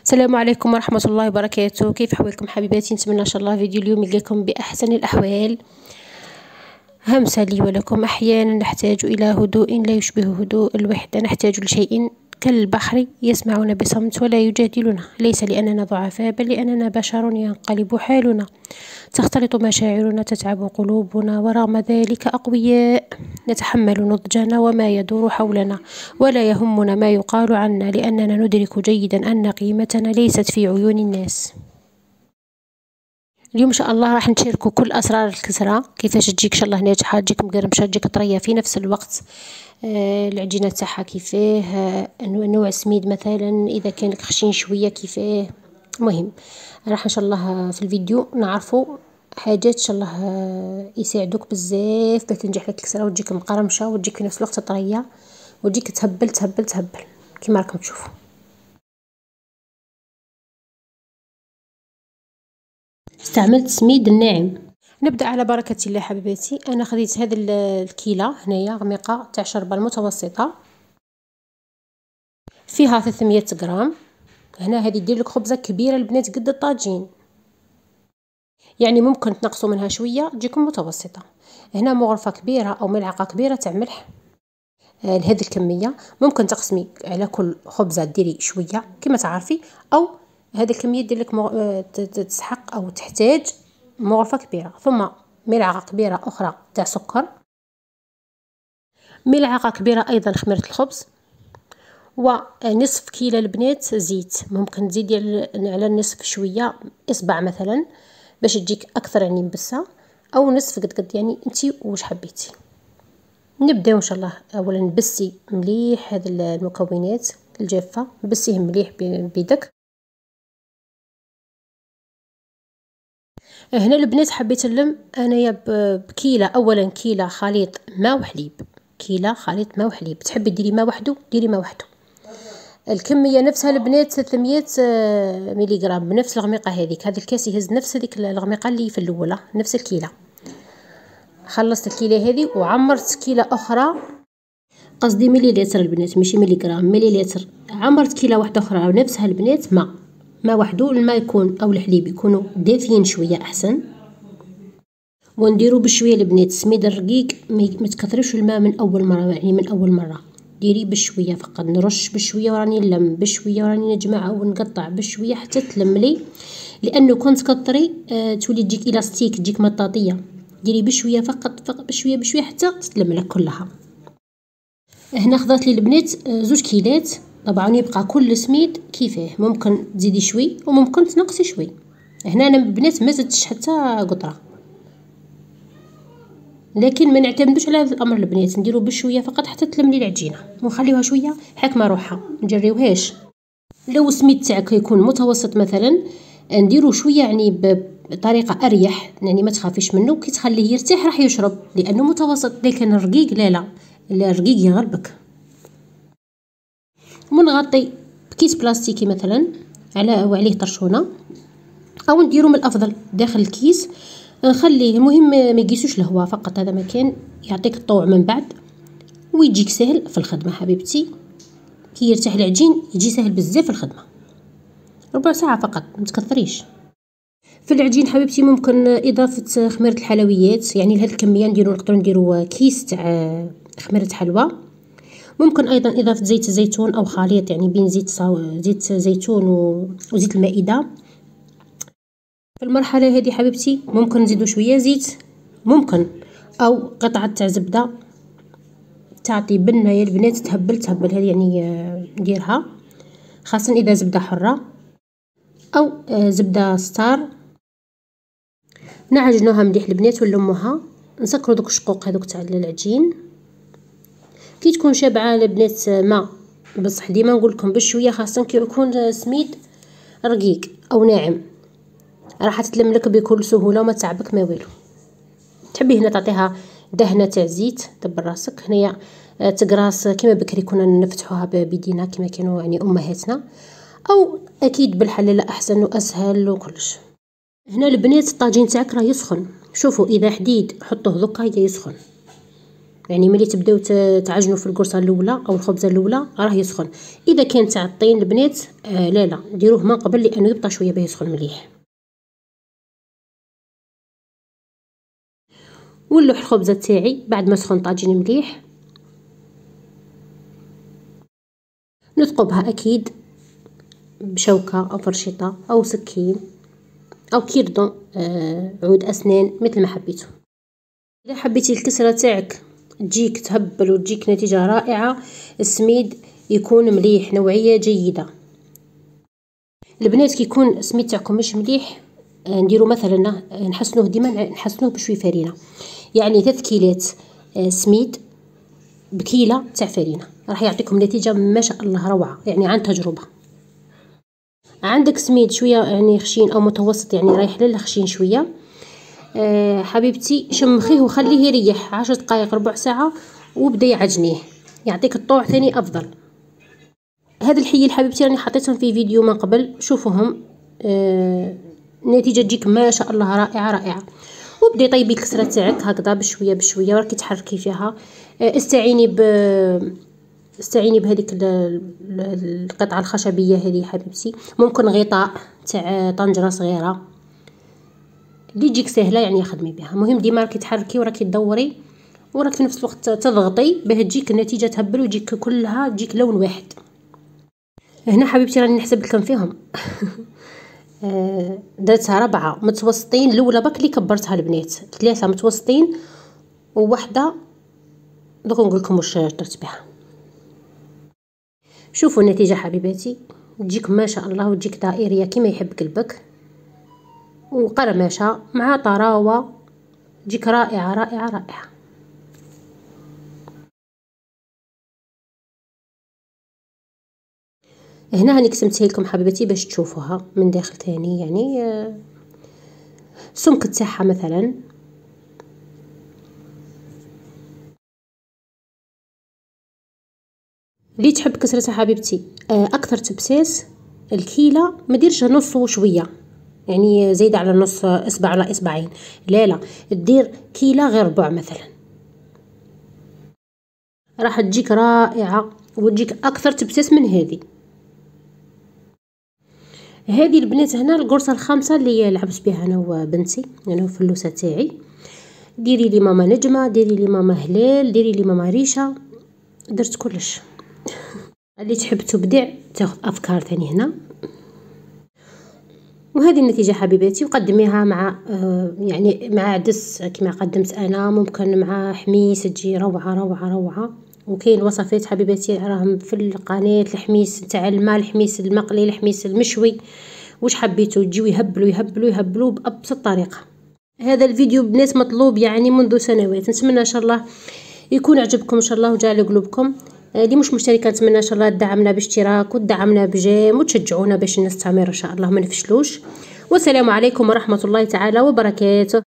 السلام عليكم ورحمة الله وبركاته. كيف أحوالكم حبيباتي؟ نتمنى إن شاء الله فيديو اليوم يلقاكم بأحسن الأحوال. همسة لي ولكم. أحيانا نحتاج إلى هدوء لا يشبه هدوء الوحدة، نحتاج لشيء كالبحر يسمعنا بصمت ولا يجادلنا، ليس لأننا ضعفاء بل لأننا بشر ينقلب حالنا، تختلط مشاعرنا، تتعب قلوبنا، ورغم ذلك أقوياء، نتحمل نضجنا وما يدور حولنا، ولا يهمنا ما يقال عنا، لأننا ندرك جيدا أن قيمتنا ليست في عيون الناس. اليوم ان شاء الله راح نشاركوا كل اسرار الكسره، كيفاش تجيك ان شاء الله ناجحه، تجيك مقرمشه، تجيك طريه في نفس الوقت. العجينه تاعها كيفاه، نوع سميد مثلا اذا كان خشين شويه كيفاه. المهم راح ان شاء الله في الفيديو نعرفوا حاجات ان شاء الله يساعدوك بزاف باش تنجح لك الكسره وتجيك مقرمشه وتجيك في نفس الوقت طريه وتجيك تهبل تهبل تهبل كما راكم تشوفوا. استعملت سميد الناعم. نبدا على بركه الله حبيباتي. انا خديت هذه الكيله هنايا غميقه تاع شربه المتوسطه، فيها 300 غرام. هنا هذه دير لك خبزه كبيره البنات قد الطاجين، يعني ممكن تنقصوا منها شويه تجيكم متوسطه. هنا مغرفه كبيره او ملعقه كبيره تاع ملح لهذه الكميه. ممكن تقسمي على كل خبزه ديري شويه كما تعرفي، او هذه الكميه دير لك تسحق او تحتاج مغرفة كبيرة. ثم ملعقة كبيرة أخرى تاع سكر، ملعقة كبيرة أيضا خميرة الخبز، ونصف كيلو البنات زيت. ممكن تزيدي على النصف شوية، إصبع مثلا باش تجيك أكثر يعني مبسة، أو نصف قد يعني انتي واش حبيتي. نبداو إن شاء الله. أولا نبسي مليح هذه المكونات الجافة، نبسيهم مليح بيدك. هنا البنات حبيت نلم انايا بكيله. اولا كيله خليط ماء وحليب، كيله خليط ماء وحليب. تحبي ديري ماء وحده ديري ماء وحده. الكميه نفسها البنات 300 مليغرام بنفس الغميقه هذيك. هذا الكاس يهز نفس هذيك الغميقه اللي في الاولى، نفس الكيله. خلصت الكيله هذه وعمرت كيله اخرى، قصدي مليلتر البنات ماشي مليغرام، مليلتر. عمرت كيله واحده اخرى نفسها البنات ماء وحده. الماء يكون او الحليب يكونوا دافيين شويه احسن. ونديروا بشويه البنات سميد الرقيق، ما تكثريش الماء من اول مره، يعني من اول مره ديري بشويه فقط. نرش بشويه وراني نلم بشويه وراني نجمع ونقطع بشويه حتى تلملي، لانه كنت كثري تولي تجيك الاستيك، تجيك مطاطيه. ديري بشويه فقط بشويه بشويه حتى تتلم لك كلها. هنا خضرت لي البنات 2 كيلات. طبعا يبقى كل سميد كيفاه، ممكن تزيدي شوي وممكن تنقصي شوي. هنا انا البنات ما زدتش حتى قطره، لكن ما نعتمدوش على هذا الامر البنات، نديرو بشويه فقط حتى تلملي العجينه ونخليوها شويه حكمه روحها، نجريوهاش. لو سميد تاعك يكون متوسط مثلا نديرو شويه يعني بطريقه اريح، يعني ما تخافيش منه. كي تخليه يرتاح راح يشرب لانه متوسط. لكن الرقيق لا الرقيق يغلبك. ونغطي بكيس بلاستيكي مثلا وعليه طرشونه، او نديرو من الافضل داخل الكيس نخليه. المهم ما يقيسوش الهواء فقط، هذا مكان يعطيك الطوع من بعد ويجيك سهل في الخدمه حبيبتي. كي يرتاح العجين يجي سهل بزاف في الخدمه. ربع ساعه فقط ما تكثريش في العجين حبيبتي. ممكن اضافه خميره الحلويات، يعني لهذه الكميه نقدروا نديروا كيس تاع خميره حلوى. ممكن ايضا اضافه زيت الزيتون او خليط، يعني بين زيت زيتون وزيت المائده. في المرحله هذه حبيبتي ممكن نزيدوا شويه زيت، ممكن او قطعه تاع زبده تعطي بنه يا البنات تهبل هذه يعني نديرها، خاصه اذا زبده حره او زبده ستار. نعجنوها مليح البنات ونلموها. نسكروا دوك الشقوق هذوك تاع العجين. كي تكون شابعه البنات ما بصح ديما نقول لكم بشويه، خاصه كي يكون سميد رقيق او ناعم راح تتلم لك بكل سهوله وما تعبك ما والو. تحبي هنا تعطيها دهنه تاع زيت دبر راسك. هنايا تقراص كيما بكري كنا نفتحوها بيدينا كيما كانوا يعني امهاتنا، او اكيد بالحلال احسن واسهل وكلش. هنا البنات الطاجين تاعك راه يسخن. شوفوا اذا حديد حطوه دوكا يسخن، يعني ملي تبداو تعجنوا في القرصه الاولى او الخبزه الاولى راه يسخن. اذا كان تاع الطين البنات لا ديروه من قبل لانه يبطى شويه باه يسخن مليح. ونلوح الخبزه تاعي بعد ما سخن طاجين مليح، نثقبها اكيد بشوكه او فرشيطه او سكين او كيردون عود اسنان مثل ما حبيتوا. اذا حبيتي الكسره تاعك تجيك تهبل وتجيك نتيجه رائعه، السميد يكون مليح نوعيه جيده. البنات كي يكون السميد تاعكم مش مليح نديرو مثلا نحسنوه ديما نحسنوه بشويه فرينه، يعني 3 كيلات سميد بكيله تاع فرينه راح يعطيكم نتيجه ما شاء الله روعه، يعني عن تجربه. عندك سميد شويه يعني خشين او متوسط يعني رايح للخشين شويه، حبيبتي شمخيه وخليه يريح 10 دقائق ربع ساعه وبدا عجنيه يعطيك الطوع ثاني افضل. هذا الحيل حبيبتي راني حطيتهم في فيديو من قبل، شوفوهم النتيجه تجيك ما شاء الله رائعه رائعه. وبدي طيبي الكسره تاعك هكذا بشويه بشويه وراكي تحركي فيها. استعيني بهذيك القطعه الخشبيه هذه حبيبتي، ممكن غطاء تاع طنجره صغيره اللي تجيك سهله يعني خدمي بها. المهم ديما راكي تحركي وراكي تدوري وراك في نفس الوقت تضغطي باه تجيك النتيجه تهبل وتجيك كلها تجيك لون واحد. هنا حبيبتي راني نحسب لكم فيهم درتها 4 متوسطين، الاولى بك اللي كبرتها البنات، 3 متوسطين وواحده دوك نقول لكم واش درت بها. شوفوا النتيجه حبيباتي تجيك ما شاء الله وتجيك دائريه كما يحب قلبك وقرمشه مع طراوه، تجيك رائعه رائعه رائعه. هنا هاني قسمتها لكم حبيباتي باش تشوفوها من داخل تاني، يعني السمك تاعها مثلا اللي تحب كسرتها حبيبتي اكثر تبساس الكيله ما ديرش نص وشويه، يعني زايده على نص اصبع على اصبعين، لا دير كيله غير ربع مثلا راح تجيك رائعه وتجيك اكثر تبساس من هذه البنات. هنا القرصه الخامسه اللي لعبت بها انا وبنتي، يعني الفلوسه تاعي. ديري لي ماما نجمه، ديري لي ماما هلال، ديري لي ماما ريشه، درت كلش اللي تحب تبدع تاخذ افكار ثاني هنا. وهذه النتيجه حبيباتي، وقدميها مع يعني مع عدس كما قدمت انا، ممكن مع حميس تجي روعه روعه روعه. وكاين وصفات حبيباتي راهم في القناه، الحميس تاع الماء، الحميس المقلي، الحميس المشوي، واش حبيتوا تجيو يهبلوا يهبلوا يهبلوا بابسط طريقه. هذا الفيديو بنات مطلوب يعني منذ سنوات، نتمنى ان شاء الله يكون عجبكم ان شاء الله وجعل قلوبكم. اللي مش مشتركه نتمنى ان شاء الله تدعمنا باشتراك وتدعمنا بجيم وتشجعونا باش نستمر ان شاء الله ما نفشلوش. والسلام عليكم ورحمه الله تعالى وبركاته.